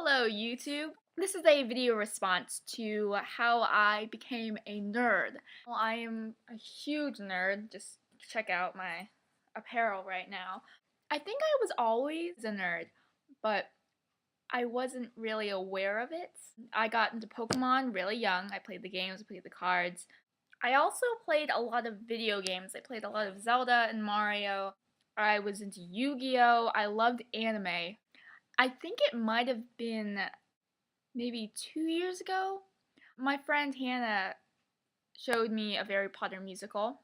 Hello YouTube. This is a video response to how I became a nerd. Well, I am a huge nerd. Just check out my apparel right now. I think I was always a nerd, but I wasn't really aware of it. I got into Pokemon really young. I played the games, I played the cards. I also played a lot of video games. I played a lot of Zelda and Mario. I was into Yu-Gi-Oh! I loved anime. I think it might have been maybe 2 years ago. My friend Hannah showed me a Harry Potter musical,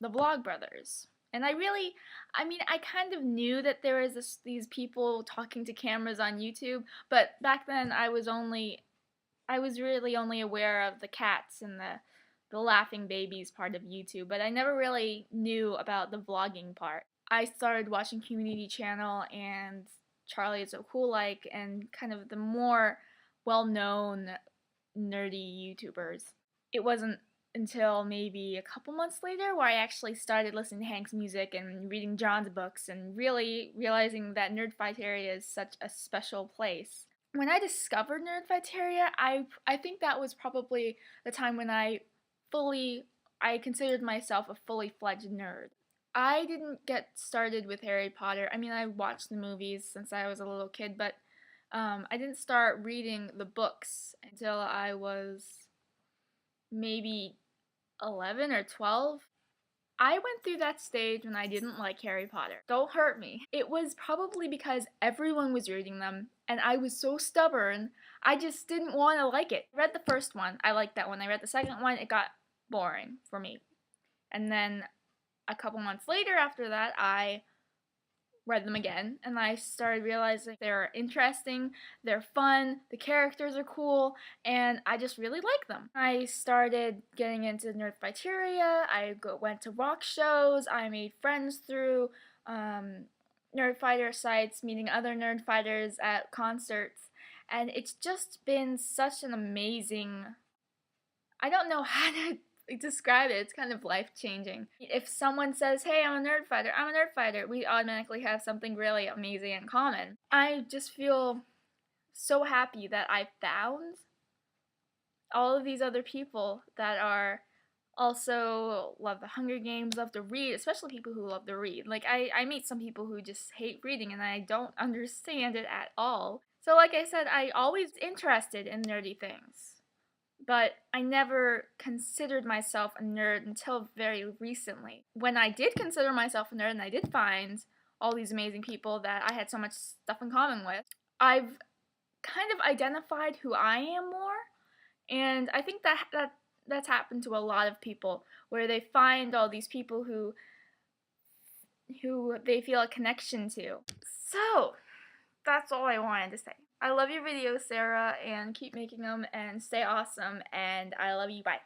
The Vlogbrothers. And I kind of knew that there was these people talking to cameras on YouTube, but back then I was really only aware of the cats and the laughing babies part of YouTube, but I never really knew about the vlogging part. I started watching Community Channel and Charlie Is So Cool Like and kind of the more well-known nerdy YouTubers. It wasn't until maybe a couple months later where I actually started listening to Hank's music and reading John's books and really realizing that Nerdfighteria is such a special place. When I discovered Nerdfighteria, I think that was probably the time when I considered myself a fully fledged nerd. I didn't get started with Harry Potter. I watched the movies since I was a little kid, but I didn't start reading the books until I was maybe 11 or 12. I went through that stage when I didn't like Harry Potter. Don't hurt me. It was probably because everyone was reading them, and I was so stubborn, I just didn't want to like it. I read the first one, I liked that one. I read the second one, it got boring for me. And then a couple months later after that, I read them again, and I started realizing they're interesting, they're fun, the characters are cool, and I just really like them. I started getting into Nerdfighteria, went to rock shows, I made friends through Nerdfighter sites, meeting other Nerdfighters at concerts, and it's just been such an amazing, I don't know how to describe it. It's kind of life-changing. If someone says, hey, I'm a nerd fighter, we automatically have something really amazing in common. I just feel so happy that I found all of these other people that are also love the Hunger Games, love to read, especially people who love to read. Like, I meet some people who just hate reading and I don't understand it at all. So like I said, I always interested in nerdy things. But I never considered myself a nerd until very recently. When I did consider myself a nerd and I did find all these amazing people that I had so much stuff in common with, I've kind of identified who I am more, and I think that's happened to a lot of people, where they find all these people who they feel a connection to. So, that's all I wanted to say. I love your videos, Sarah, and keep making them, and stay awesome, and I love you, bye.